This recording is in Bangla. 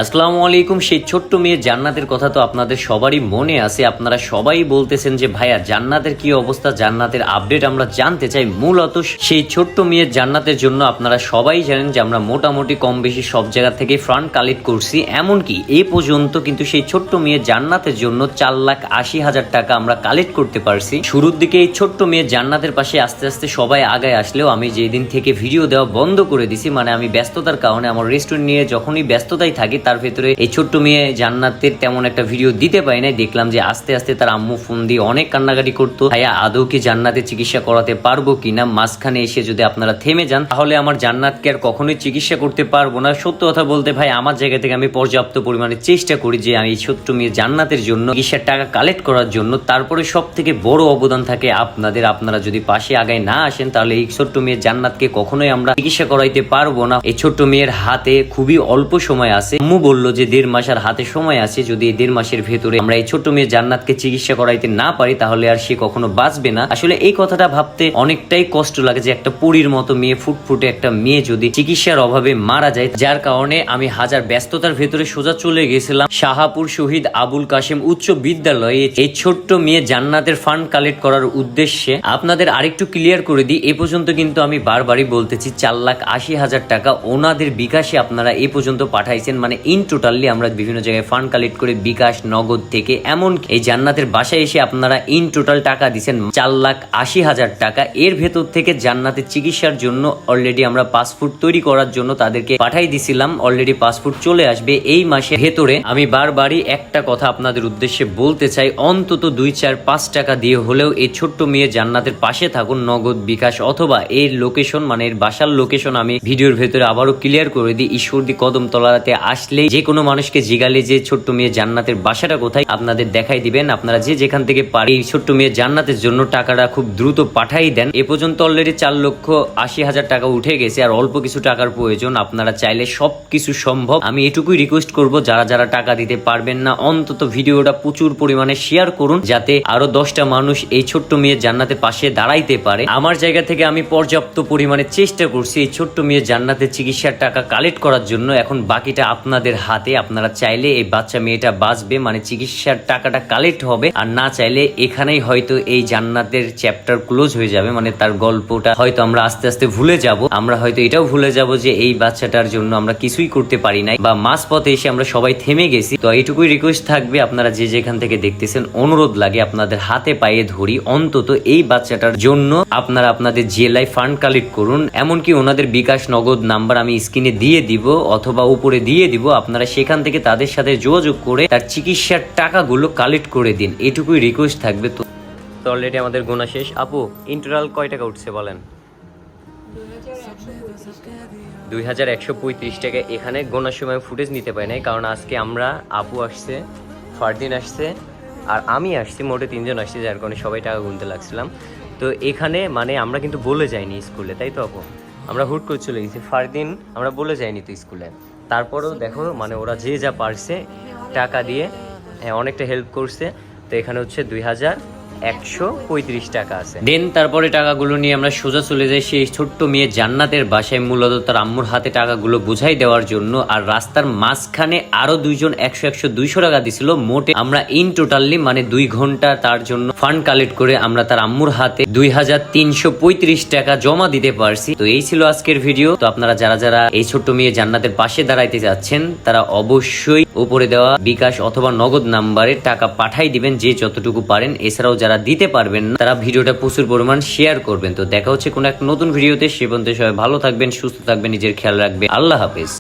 আসসালামু আলাইকুম। সেই ছোট্ট মেয়ে জান্নাতের কথা তো আপনাদের সবারই মনে আছে। আপনারা সবাই বলতেছেন যে ভাইয়া জান্নাতের কি অবস্থা, জান্নাতের আপডেট আমরা জানতে চাই। মূলত সেই ছোট্ট মেয়ের জান্নাতের জন্য আপনারা সবাই জানেন যে আমরা মোটামুটি কম বেশি সব জায়গা থেকে ফান্ড কালেক্ট করছি। এমনকি এই পর্যন্ত কিন্তু সেই ছোট্ট মেয়ের জান্নাতের জন্য 4,80,000 টাকা আমরা কালেক্ট করতে পারছি। শুরুর দিকে এই ছোট্ট মেয়ের জান্নাতের পাশে আস্তে আস্তে সবাই আগায় আসলেও আমি যেদিন থেকে ভিডিও দেওয়া বন্ধ করে দিছি, মানে আমি ব্যস্ততার কারণে আমার রেস্টুরেন্ট নিয়ে যখনই ব্যস্ততায় থাকি তার ভেতরে এই ছোট্ট মেয়ে জান্নাতের তেমন একটা ভিডিও দিতে পারি নাই। দেখলাম যে আস্তে আস্তে তার আম্মু ফোন দিয়ে অনেক কান্নাকাটি করতো, ভাইয়া আদৌ কি জান্নাতের চিকিৎসা করাতে পারবো কিনা। মাঝখানে এসে যদি আপনারা থেমে যান তাহলে আমার জান্নাতকে আর কখনোই চিকিৎসা করতে পারবো না। সত্য কথা বলতে ভাই আমার জায়গা থেকে আমি পর্যাপ্ত পরিমাণে চেষ্টা করি যে আমি ছোট্ট মেয়ে জান্নাতের জন্য চিকিৎসার টাকা কালেক্ট করার জন্য। তারপরে সব থেকে বড় অবদান থাকে আপনাদের। আপনারা যদি পাশে আগায় না আসেন তাহলে এই ছোট্ট মেয়ের জান্নাতকে কখনোই আমরা চিকিৎসা করাইতে পারবো না। এই ছোট্ট মেয়ের হাতে খুবই অল্প সময় আছে। আম্মু বললো যে 1.5 মাস আর হাতে সময় আছে। যদি এই 1.5 মাসের ভেতরে আমরা এই ছোট্ট মেয়ে জান্নাতকে চিকিৎসা করাইতে না পারি তাহলে আর সে কখনো বাঁচবে না। আসলে এই কথাটা ভাবতে অনেকটাই কষ্ট লাগে যে একটা পরীর মতো মেয়ে, ফুটফুটে একটা মেয়ে যদি চিকিৎসার অভাবে মারা যায়। যার কারণে আমি হাজার ব্যস্ততার ভেতরে সোজা চলে গেছিলাম শাহাপুর শহীদ আবুল কাশেম উচ্চ বিদ্যালয়ে এই ছোট্ট মেয়ে জান্নাতের ফান্ড কালেক্ট করার উদ্দেশ্যে। আপনাদের আরেকটু ক্লিয়ার করে দিই, এ পর্যন্ত কিন্তু আমি বারবারই বলতেছি 4,80,000 টাকা ওনাদের বিকাশে আপনারা এ পর্যন্ত পাঠাইছেন। মানে ইন টোটালি আমরা বিভিন্ন জায়গায় ফান্ড কালেক্ট করে বিকাশ, নগদ থেকে এমন এই জান্নাতের বাসায় এসে আপনারা ইন টোটাল টাকা দিচ্ছেন 4,80,000 টাকা। এর ভেতর থেকে জান্নাতের চিকিৎসার জন্য অলরেডি আমরা পাসপোর্ট তৈরি করার জন্য তাদেরকে পাঠাই দিছিলাম। অলরেডি পাসপোর্ট চলে আসবে এই মাসের ভেতরে। আমি বারবারই একটা কথা আপনাদের উদ্দেশ্যে বলতে চাই, অন্তত 2, 4, 5 টাকা দিয়ে হলেও এই ছোট্ট মেয়ে জান্নাতের পাশে থাকুন। নগদ, বিকাশ অথবা এর লোকেশন, মানে এর বাসার লোকেশন আমি ভিডিওর ভেতরে আবারও ক্লিয়ার করে দিই। ঈশ্বরদী কদমতলাতে আসলে যে কোনো মানুষকে জিগালে যে ছোট্ট মেয়ে জান্নাতের বাসাটা কোথায় আপনাদের দেখাই দিবেন। আপনারা যে যেখান থেকে পারি এই ছোট্ট মেয়ে জান্নাতের জন্য টাকাটা খুব দ্রুত পাঠাই দেন। এ পর্যন্ত অলরেডি 4,80,000 টাকা উঠে গেছে, আর অল্প কিছু টাকার প্রয়োজন। আপনারা চাইলে সবকিছু সম্ভব। আমি এটুকুই রিকোয়েস্ট করব, যারা যারা টাকা দিতে পারবেন না অন্তত ভিডিওটা প্রচুর পরিমাণে শেয়ার করুন, যাতে আরো 10টা মানুষ এই ছোট্ট মেয়ে জান্নাতের পাশে দাঁড়াইতে পারে। আমার জায়গা থেকে আমি পর্যাপ্ত পরিমাণে চেষ্টা করছি এই ছোট্ট মেয়ে জান্নাতের চিকিৎসার টাকা কালেক্ট করার জন্য। এখন বাকিটা আপনাদের হাতে। আপনারা চাইলে এই বাচ্চা মেয়েটা বাঁচবে, মানে চিকিৎসার টাকাটা কালেক্ট হবে, আর না চাইলে এখানেই হয়তো এই জান্নাতের চ্যাপ্টার ক্লোজ হয়ে যাবে। মানে তার গল্পটা হয়তো আমরা আস্তে আস্তে ভুলে যাব। আমরা হয়তো এটাও ভুলে যাব যে এই বাচ্চাটার জন্য আমরা কিছুই করতে পারি নাই, বা মাঝ পথে এসে আমরা সবাই থেমে গেছি। তো এইটুকুই রিকোয়েস্ট থাকবে, আপনারা যে যেখান থেকে দেখতেছেন অনুরোধ লাগে আপনাদের হাতে পায়ে ধরি, অন্তত এই বাচ্চাটার জন্য আপনারা আপনাদের জেলায় ফান্ড কালেক্ট করুন। এমনকি ওনাদের বিকাশ, নগদ নাম্বার আমি স্ক্রিনে দিয়ে দিব অথবা উপরে দিয়ে দিব। আপনারা সেখান থেকে তাদের সাথে যোগাযোগ করে তার চিকিৎসার টাকাগুলো কালেক্ট করে দিন। এটুকুই রিকোয়েস্ট থাকবে। তো অলরেডি আমাদের গোনা শেষ। আপু ইন্টারনাল কয় টাকা উঠছে বলেন? 2,135 টাকা। এখানে গোনার সময় ফুটেজ নিতে পারি নাই, কারণ আজকে আমরা, আপু আসছে, ফারদিন আসছে, আর আমি আসছি, মোটে 3 জন আসছে, যার কারণে সবাই টাকা গুনতে লাগছিলাম। তো এখানে মানে আমরা কিন্তু বলে যাইনি স্কুলে, তাই তো আপু? আমরা হুট করে চলে গেছি। ফারদিন আমরা বলে যাইনি তো স্কুলে। তারপরেও দেখো মানে ওরা যে যা পারছে টাকা দিয়ে, হ্যাঁ অনেকটা হেল্প করছে। তো এখানে হচ্ছে 2,135 টাকা আছে। দেন তারপরে টাকাগুলো নিয়ে আমরা সোজা চলে যাই সেই ছোট্ট মেয়ে জান্নাতের বাসায়, মূলত তার আম্মুর হাতে টাকাগুলো বুঝাই দেওয়ার জন্য। আর রাস্তার মাঝখানে আরো 2 জন 100-200 টাকা দিছিল। মোটে আমরা ইন টোটালি মানে 2 ঘন্টা তার জন্য ফান্ড কালেক্ট করে আমরা তার আম্মুর হাতে 2,335 টাকা জমা দিতে পারছি। তো এই ছিল আজকের ভিডিও। তো আপনারা যারা যারা এই ছোট্ট মেয়ে জান্নাতের পাশে দাঁড়াইতে যাচ্ছেন তারা অবশ্যই উপরে দেওয়া বিকাশ অথবা নগদ নাম্বারে টাকা পাঠাই দিবেন যে যতটুকু পারেন। এছাড়াও যারা দিতে পারবেন না তারা ভিডিওটা প্রচুর পরিমাণ শেয়ার করবেন। তো দেখা হচ্ছে কোনো এক নতুন ভিডিওতে। সে পর্যন্ত সবাই ভালো থাকবেন, সুস্থ থাকবেন, নিজের খেয়াল রাখবেন। আল্লাহ হাফেজ।